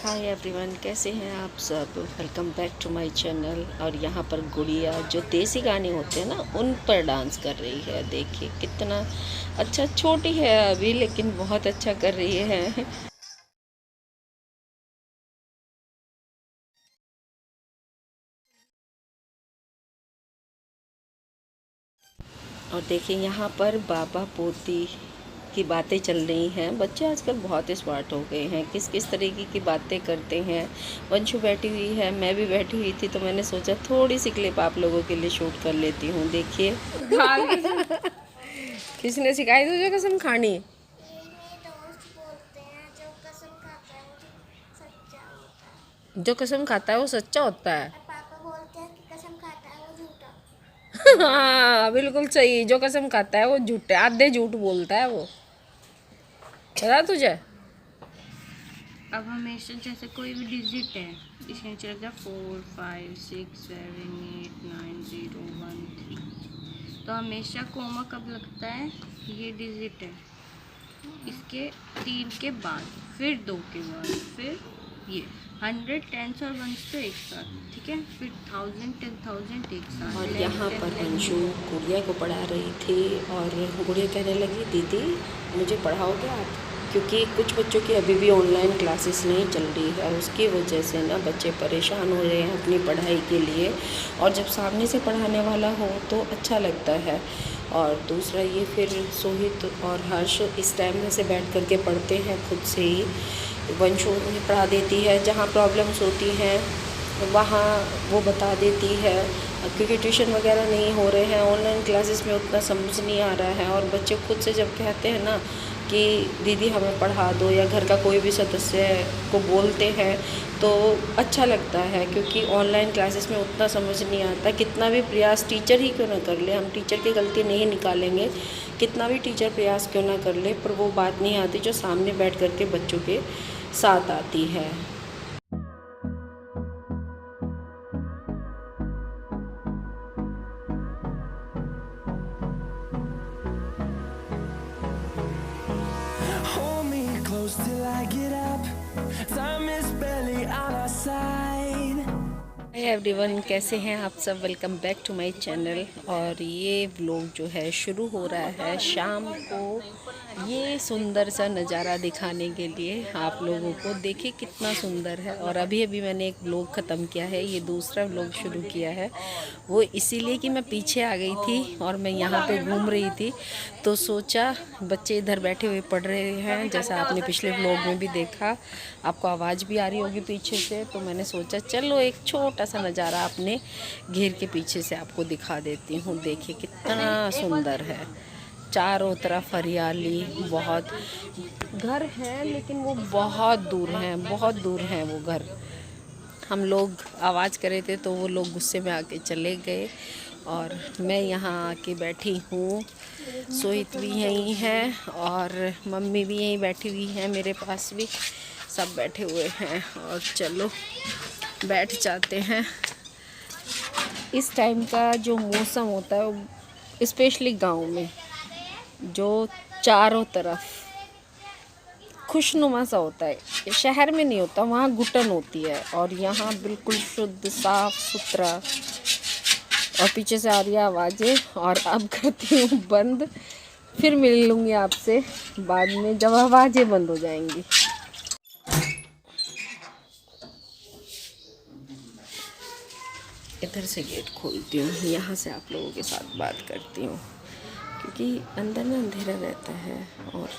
हाय everyone, कैसे हैं आप सब। Welcome back to my channel. और यहाँ पर गुड़िया जो देसी गाने होते हैं ना, उन पर डांस कर रही है। देखिए कितना अच्छा, छोटी है अभी लेकिन बहुत अच्छा कर रही है। और देखिए यहाँ पर बाबा पोती की बातें चल रही हैं। बच्चे आजकल बहुत स्मार्ट हो गए हैं, किस किस तरीके की बातें करते हैं। वंशु बैठी हुई है, मैं भी बैठी हुई थी, तो मैंने सोचा थोड़ी सी क्लिप आप लोगों के लिए शूट कर लेती हूँ। देखिए किसने सिखाई तुझे कसम खानी। जो कसम खाता है वो सच्चा होता है। पापा बोलते हैं कि कसम खाता है वो झूठा। हाँ बिल्कुल सही, जो कसम खाता है वो झूठे आधे झूठ बोलता है वो। पता तुझे। अब हमेशा जैसे कोई भी डिजिट है, इसके नीचे लगता है 4 5 6 7 8 9 0 1 3, तो हमेशा कोमा कब लगता है, ये डिजिट है, इसके 3 के बाद, फिर 2 के बाद, फिर ये 100 10s और 1s तो एक साथ, ठीक है, फिर 1000 10,000 एक साथ। और यहाँ पर अंशु गुड़िया को पढ़ा रही थी और गुड़िया कहने लगी, दीदी मुझे पढ़ाओगे आप, क्योंकि कुछ बच्चों की अभी भी ऑनलाइन क्लासेस नहीं चल रही है। उसकी वजह से ना बच्चे परेशान हो रहे हैं अपनी पढ़ाई के लिए। और जब सामने से पढ़ाने वाला हो तो अच्छा लगता है। और दूसरा ये, फिर सोहित और हर्ष इस टाइम में से बैठ करके पढ़ते हैं खुद से ही। वंशु उन्हें पढ़ा देती है, जहाँ प्रॉब्लम्स होती हैं वहाँ वो बता देती है, क्योंकि ट्यूशन वगैरह नहीं हो रहे हैं, ऑनलाइन क्लासेस में उतना समझ नहीं आ रहा है। और बच्चे खुद से जब कहते हैं ना कि दीदी हमें पढ़ा दो, या घर का कोई भी सदस्य को बोलते हैं तो अच्छा लगता है, क्योंकि ऑनलाइन क्लासेस में उतना समझ नहीं आता। कितना भी प्रयास टीचर ही क्यों ना कर ले, हम टीचर की गलती नहीं निकालेंगे, कितना भी टीचर प्रयास क्यों ना कर ले, पर वो बात नहीं आती जो सामने बैठ कर के बच्चों के साथ आती है। Hold me close till I get up. Time is barely on our side. Hi everyone, कैसे हैं आप सब। Welcome back to my channel. और ये व्लॉग जो है शुरू हो रहा है शाम को, ये सुंदर सा नज़ारा दिखाने के लिए आप लोगों को। देखिए कितना सुंदर है। और अभी अभी मैंने एक व्लॉग ख़त्म किया है, ये दूसरा व्लॉग शुरू किया है। वो इसीलिए कि मैं पीछे आ गई थी और मैं यहाँ पे घूम रही थी, तो सोचा बच्चे इधर बैठे हुए पढ़ रहे हैं, जैसा आपने पिछले व्लॉग में भी देखा। आपको आवाज़ भी आ रही होगी पीछे से, तो मैंने सोचा चलो एक छोटा सा नज़ारा अपने घेर के पीछे से आपको दिखा देती हूँ। देखिए कितना सुंदर है, चारों तरफ हरियाली। बहुत घर हैं लेकिन वो बहुत दूर हैं, बहुत दूर हैं वो घर। हम लोग आवाज़ कर रहे थे तो वो लोग गुस्से में आके चले गए और मैं यहाँ आके बैठी हूँ। सोहित भी यहीं है और मम्मी भी यहीं बैठी हुई है, मेरे पास भी सब बैठे हुए हैं। और चलो बैठ जाते हैं। इस टाइम का जो मौसम होता है वो स्पेशली गांव में, जो चारों तरफ खुशनुमा सा होता है, शहर में नहीं होता, वहाँ घुटन होती है। और यहाँ बिल्कुल शुद्ध साफ सुथरा। और पीछे से आ रही है आवाज़ें, और अब करती हूँ बंद। फिर मिल लूँगी आपसे बाद में जब आवाज़ें बंद हो जाएंगी। इधर से गेट खोलती हूँ, यहाँ से आप लोगों के साथ बात करती हूँ, क्योंकि अंदर में अंधेरा रहता है। और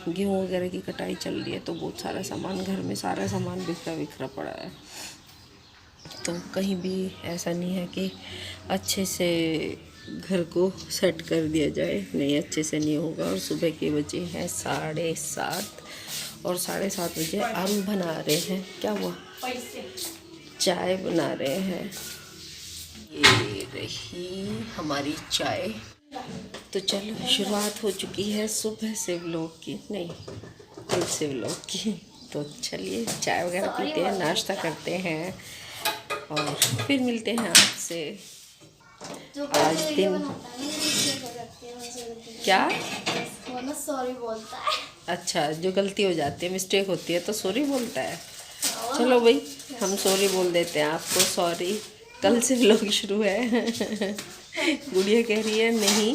गेहूँ वगैरह की कटाई चल रही है, तो बहुत सारा सामान घर में, सारा सामान बिखरा बिखरा पड़ा है। तो कहीं भी ऐसा नहीं है कि अच्छे से घर को सेट कर दिया जाए, नहीं अच्छे से नहीं होगा। और सुबह के बजे हैं 7:30 और 7:30 बजे आम बना रहे हैं। क्या हुआ? चाय बना रहे हैं। ये रही हमारी चाय। तो चलो शुरुआत हो चुकी है सुबह से व्लॉग की, नहीं खुद से व्लॉग की। तो चलिए चाय वगैरह पीते हैं, नाश्ता करते हैं और फिर मिलते हैं आपसे। आज दिन क्या? वो ना सॉरी बोलता है। अच्छा, जो गलती हो जाती है, मिस्टेक होती है तो सॉरी बोलता है। चलो भाई, हम सॉरी बोल देते हैं आपको। सॉरी, कल से व्लॉग शुरू है। गुड़िया कह रही है नहीं,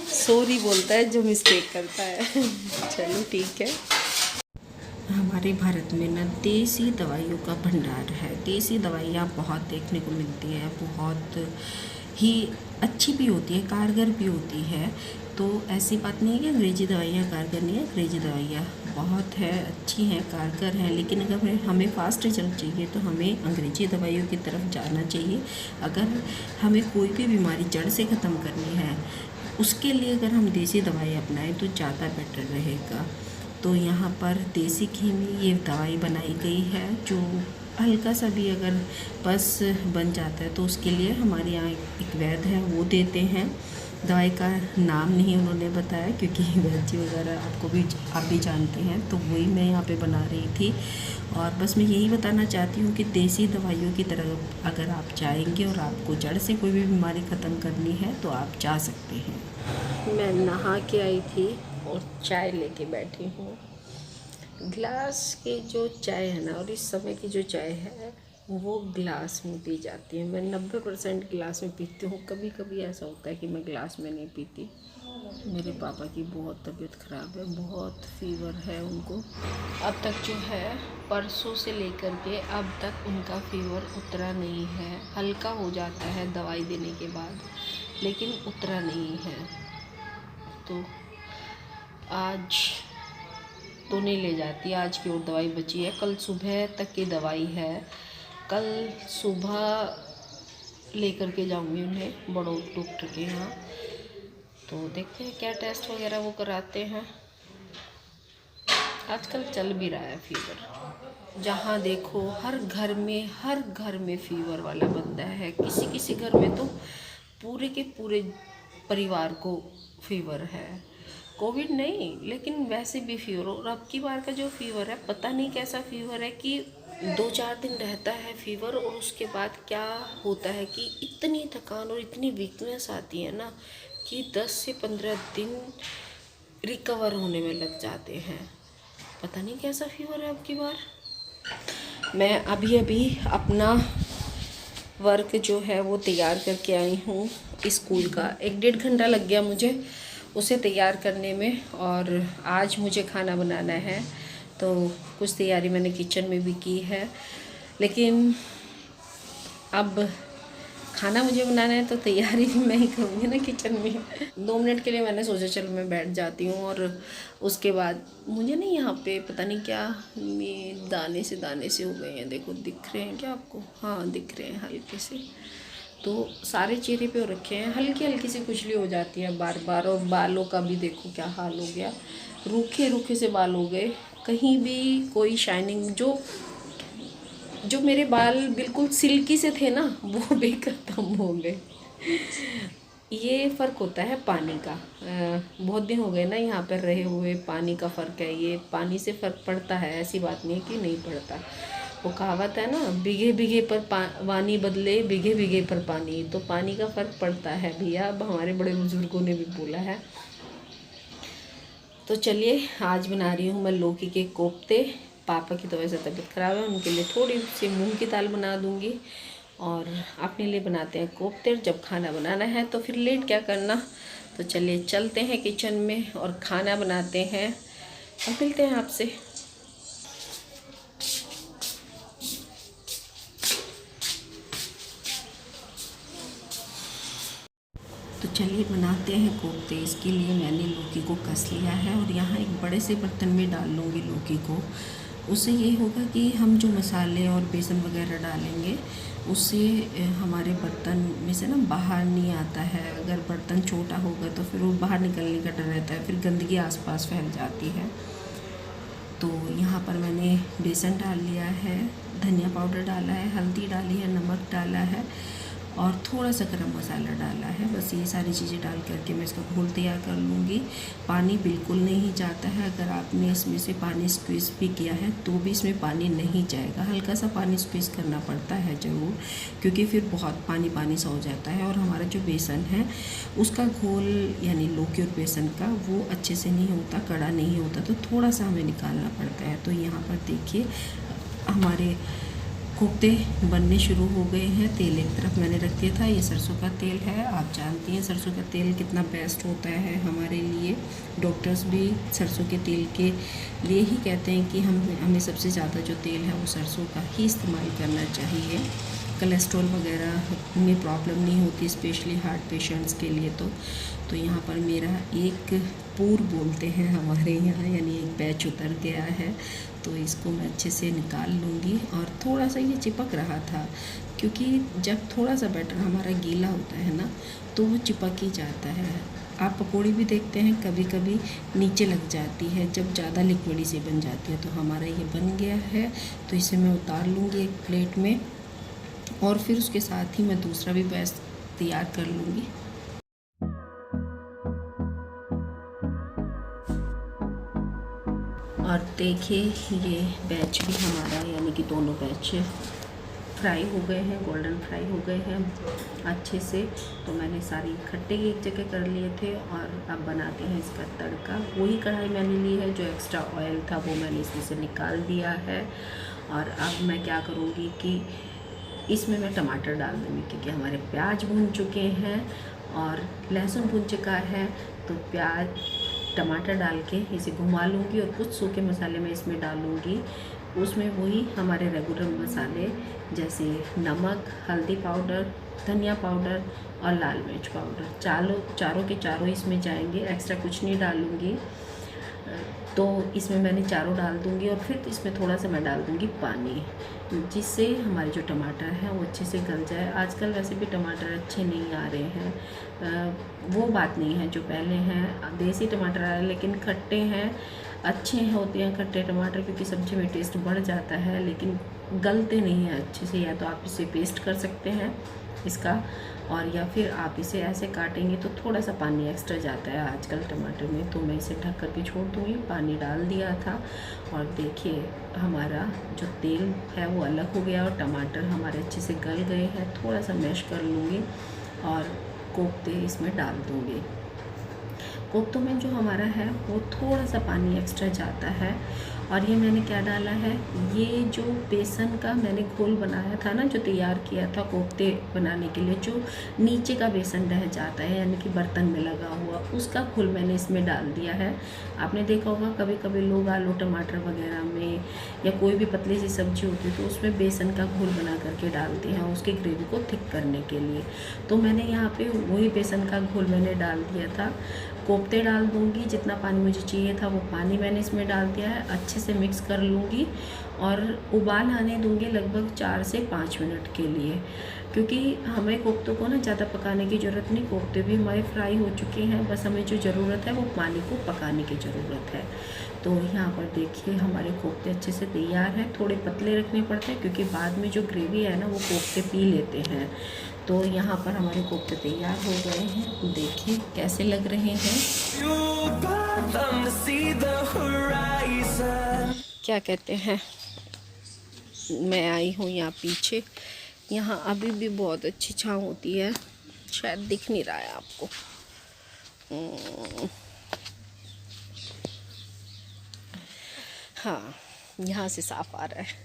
सॉरी बोलता है जो मिस्टेक करता है। चलो ठीक है। हमारे भारत में ना देसी दवाइयों का भंडार है। देसी दवाइयाँ बहुत देखने को मिलती है, बहुत ही अच्छी भी होती है, कारगर भी होती है। तो ऐसी बात नहीं है कि अंग्रेज़ी दवाइयाँ कारगर नहीं है, अंग्रेज़ी दवाइयाँ बहुत है, अच्छी हैं, कारगर हैं। लेकिन अगर हमें फास्ट रिजल्ट चाहिए तो हमें अंग्रेज़ी दवाइयों की तरफ जाना चाहिए। अगर हमें कोई भी बीमारी जड़ से ख़त्म करनी है, उसके लिए अगर हम देसी दवाई अपनाएं तो ज़्यादा बेटर रहेगा। तो यहाँ पर देसी घी में ये दवाई बनाई गई है, जो हल्का सा भी अगर बस बन जाता है तो उसके लिए हमारे यहाँ एक वैद्य है, वो देते हैं। दवाई का नाम नहीं उन्होंने बताया, क्योंकि वैद्य वगैरह आप भी जानते हैं, तो वही मैं यहाँ पे बना रही थी। और बस मैं यही बताना चाहती हूँ कि देसी दवाइयों की तरफ अगर आप जाएंगे और आपको जड़ से कोई भी बीमारी ख़त्म करनी है तो आप जा सकते हैं। मैं नहा के आई थी और चाय लेके बैठी हूँ। ग्लास की जो चाय है ना, और इस समय की जो चाय है वो ग्लास में पी जाती है। मैं 90% ग्लास में पीती हूँ। कभी कभी ऐसा होता है कि मैं ग्लास में नहीं पीती। मेरे पापा की बहुत तबीयत ख़राब है, बहुत फीवर है उनको। अब तक जो है, परसों से लेकर के अब तक उनका फीवर उतरा नहीं है। हल्का हो जाता है दवाई देने के बाद, लेकिन उतरा नहीं है। तो आज तो नहीं ले जाती, आज की और दवाई बची है। कल सुबह तक की दवाई है, कल सुबह लेकर के जाऊंगी उन्हें बड़ों डॉक्टर के यहाँ। तो देखते हैं क्या टेस्ट वगैरह वो कराते हैं। आजकल चल भी रहा है फीवर, जहाँ देखो हर घर में फीवर वाला बंदा है। किसी घर में तो पूरे के पूरे परिवार को फीवर है। कोविड नहीं, लेकिन वैसे भी फीवर। और अब की बार का जो फीवर है, पता नहीं कैसा फीवर है कि 2-4 दिन रहता है फीवर, और उसके बाद क्या होता है कि इतनी थकान और इतनी वीकनेस आती है ना कि 10 से 15 दिन रिकवर होने में लग जाते हैं। पता नहीं कैसा फीवर है अब की बार। मैं अभी अपना वर्क जो है वो तैयार करके आई हूँ स्कूल का। 1-1.5 घंटा लग गया मुझे उसे तैयार करने में। और आज मुझे खाना बनाना है, तो कुछ तैयारी मैंने किचन में भी की है। लेकिन अब खाना मुझे बनाना है तो तैयारी भी मैं ही करूँगी ना किचन में। 2 मिनट के लिए मैंने सोचा चलो मैं बैठ जाती हूँ। और उसके बाद मुझे नहीं, यहाँ पे पता नहीं क्या दाने से हो गए हैं। देखो, दिख रहे हैं क्या आपको? हाँ, दिख रहे हैं हल्के से। तो सारे चेहरे पे हो रखे हैं, हल्की सी खुजली हो जाती है बार। और बालों का भी देखो क्या हाल हो गया, रूखे से बाल हो गए। कहीं भी कोई शाइनिंग, जो मेरे बाल बिल्कुल सिल्की से थे ना, वो भी खत्म हो गए। ये फ़र्क होता है पानी का। बहुत दिन हो गए ना यहाँ पर रहे हुए, पानी का फ़र्क है। ये पानी से फ़र्क पड़ता है, ऐसी बात नहीं है कि नहीं पड़ता। वो कहावत है ना, बीघे पर पानी बदले, बीघे पर पानी। तो पानी का फ़र्क पड़ता है भैया, अब हमारे बड़े बुजुर्गों ने भी बोला है। तो चलिए, आज बना रही हूँ मैं लौकी के कोफ्ते। पापा की तो वैसे तबीयत ख़राब है, उनके लिए थोड़ी सी मूंग की दाल बना दूँगी, और अपने लिए बनाते हैं कोफ्ते। जब खाना बनाना है तो फिर लेट क्या करना। तो चलिए चलते हैं किचन में और खाना बनाते हैं, और मिलते हैं आपसे। तो चलिए बनाते हैं कोफ्ते। इसके लिए मैंने लौकी को कस लिया है, और यहाँ एक बड़े से बर्तन में डाल लूँगी लौकी को। उससे ये होगा कि हम जो मसाले और बेसन वगैरह डालेंगे, उससे हमारे बर्तन में से ना बाहर नहीं आता है। अगर बर्तन छोटा होगा तो फिर वो बाहर निकलने का डर रहता है, फिर गंदगी आसपास फैल जाती है। तो यहाँ पर मैंने बेसन डाल लिया है, धनिया पाउडर डाला है, हल्दी डाली है, नमक डाला है, और थोड़ा सा गरम मसाला डाला है। बस ये सारी चीज़ें डाल करके मैं इसका घोल तैयार कर लूँगी। पानी बिल्कुल नहीं जाता है। अगर आपने इसमें से पानी स्क्वीज़ भी किया है तो भी इसमें पानी नहीं जाएगा। हल्का सा पानी स्क्वीज़ करना पड़ता है ज़रूर, क्योंकि फिर बहुत पानी सा हो जाता है। और हमारा जो बेसन है उसका घोल, यानी लौकी और बेसन का, वो अच्छे से नहीं होता, कड़ा नहीं होता, तो थोड़ा सा हमें निकालना पड़ता है। तो यहाँ पर देखिए हमारे कोफ्ते बनने शुरू हो गए हैं। तेल एक तरफ मैंने रख दिया था, ये सरसों का तेल है। आप जानती हैं सरसों का तेल कितना बेस्ट होता है हमारे लिए। डॉक्टर्स भी सरसों के तेल के लिए ही कहते हैं कि हमें सबसे ज़्यादा जो तेल है वो सरसों का ही इस्तेमाल करना चाहिए। कोलेस्ट्रॉल वगैरह में प्रॉब्लम नहीं होती, स्पेशली हार्ट पेशेंट्स के लिए। तो यहाँ पर मेरा एक पूर बोलते हैं हमारे यहाँ, यानी एक बैच उतर गया है। तो इसको मैं अच्छे से निकाल लूँगी। और थोड़ा सा ये चिपक रहा था, क्योंकि जब थोड़ा सा बैटर हमारा गीला होता है ना तो वो चिपक ही जाता है। आप पकौड़ी भी देखते हैं कभी कभी नीचे लग जाती है जब ज़्यादा लिक्विडी सी बन जाती है। तो हमारा ये बन गया है, तो इसे मैं उतार लूँगी एक प्लेट में, और फिर उसके साथ ही मैं दूसरा भी बैच तैयार कर लूँगी। और देखिए ये बैच भी हमारा, यानी कि दोनों बैच फ्राई हो गए हैं, गोल्डन फ्राई हो गए हैं अच्छे से। तो मैंने सारी इकट्ठे एक जगह कर लिए थे, और अब बनाते हैं इसका तड़का। वही कढ़ाई मैंने ली है, जो एक्स्ट्रा ऑयल था वो मैंने इसमें से निकाल दिया है। और अब मैं क्या करूँगी कि इसमें मैं टमाटर डाल दूँगी, क्योंकि हमारे प्याज भून चुके हैं और लहसुन भून चुका है। तो प्याज टमाटर डाल के इसे घुमा लूँगी, और कुछ सूखे मसाले मैं इसमें डालूँगी। उसमें वही हमारे रेगुलर मसाले, जैसे नमक, हल्दी पाउडर, धनिया पाउडर और लाल मिर्च पाउडर, चारों के चारों इसमें जाएंगे, एक्स्ट्रा कुछ नहीं डालूँगी। तो इसमें मैंने चारों डाल दूँगी, और फिर इसमें थोड़ा सा मैं डाल दूँगी पानी, जिससे हमारे जो टमाटर हैं वो अच्छे से गल जाए। आजकल वैसे भी टमाटर अच्छे नहीं आ रहे हैं, वो बात नहीं है जो पहले हैं, देसी टमाटर आ रहे हैं, लेकिन खट्टे हैं, अच्छे होते हैं खट्टे टमाटर, क्योंकि सब्ज़ी में टेस्ट बढ़ जाता है, लेकिन गलते नहीं हैं अच्छे से। या तो आप इसे पेस्ट कर सकते हैं इसका, और या फिर आप इसे ऐसे काटेंगे तो थोड़ा सा पानी एक्स्ट्रा जाता है आजकल टमाटर में। तो मैं इसे ढक कर के छोड़ दूँगी, पानी डाल दिया था। और देखिए हमारा जो तेल है वो अलग हो गया, और टमाटर हमारे अच्छे से गल गए हैं। थोड़ा सा मैश कर लूँगी और कोफ्ते इसमें डाल दूँगी। कोफ्तों में जो हमारा है वो थोड़ा सा पानी एक्स्ट्रा जाता है। और ये मैंने क्या डाला है, ये जो बेसन का मैंने घोल बनाया था ना, जो तैयार किया था कोफ्ते बनाने के लिए, जो नीचे का बेसन रह जाता है, यानी कि बर्तन में लगा हुआ, उसका घोल मैंने इसमें डाल दिया है। आपने देखा होगा कभी कभी लोग आलू टमाटर वगैरह में या कोई भी पतली सी सब्जी होती है तो उसमें बेसन का घोल बना करके डालते हैं उसकी ग्रेवी को थिक करने के लिए। तो मैंने यहाँ पे वही बेसन का घोल मैंने डाल दिया था। कोफ्ते डाल दूँगी, जितना पानी मुझे चाहिए था वो पानी मैंने इसमें डाल दिया है। अच्छे से मिक्स कर लूँगी और उबाल आने दूँगी लगभग 4 से 5 मिनट के लिए, क्योंकि हमें कोफ्तों को ना ज़्यादा पकाने की ज़रूरत नहीं। कोफ्ते भी हमारे फ्राई हो चुके हैं, बस हमें जो ज़रूरत है वो पानी को पकाने की ज़रूरत है। तो यहाँ पर देखिए हमारे कोफ्ते अच्छे से तैयार हैं। थोड़े पतले रखने पड़ते हैं क्योंकि बाद में जो ग्रेवी है ना वो कोफ्ते पी लेते हैं। तो यहाँ पर हमारे कोफ्ते तैयार हो गए हैं, देखिए कैसे लग रहे हैं। क्या कहते हैं, मैं आई हूँ यहाँ पीछे, यहाँ अभी भी बहुत अच्छी छाँव होती है, शायद दिख नहीं रहा है आपको। हाँ, यहाँ से साफ आ रहा है।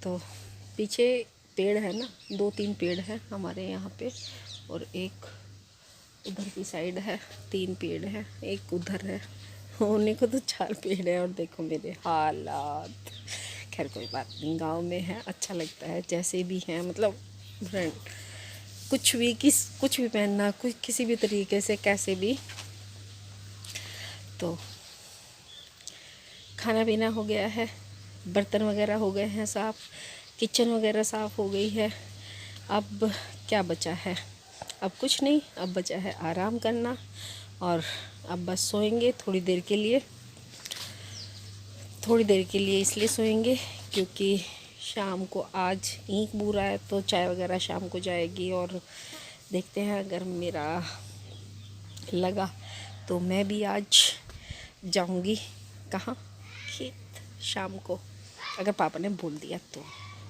तो पीछे पेड़ है ना, 2-3 पेड़ है हमारे यहाँ पे, और एक उधर की साइड है, 3 पेड़ है, एक उधर है, होने को तो 4 पेड़ है। और देखो मेरे हालात, खैर कोई बात नहीं, गांव में है, अच्छा लगता है जैसे भी हैं, मतलब फ्रेंड कुछ भी पहनना, कुछ किसी भी तरीके से कैसे भी। तो खाना पीना हो गया है, बर्तन वगैरह हो गए हैं साफ़, किचन वगैरह साफ़ हो गई है। अब क्या बचा है, अब कुछ नहीं, अब बचा है आराम करना। और अब बस सोएंगे थोड़ी देर के लिए इसलिए सोएंगे क्योंकि शाम को आज ईंख बूरा है, तो चाय वगैरह शाम को जाएगी। और देखते हैं अगर मेरा लगा तो मैं भी आज जाऊंगी, कहाँ, खेत शाम को, अगर पापा ने बोल दिया तो,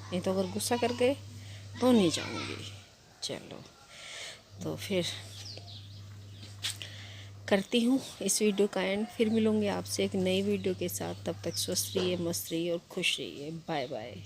नहीं तो अगर गुस्सा कर गए तो नहीं जाऊंगी। चलो तो फिर करती हूँ इस वीडियो का एंड। फिर मिलूँगी आपसे एक नई वीडियो के साथ। तब तक स्वस्थ रहिए, मस्त रहिए और खुश रहिए। Bye bye.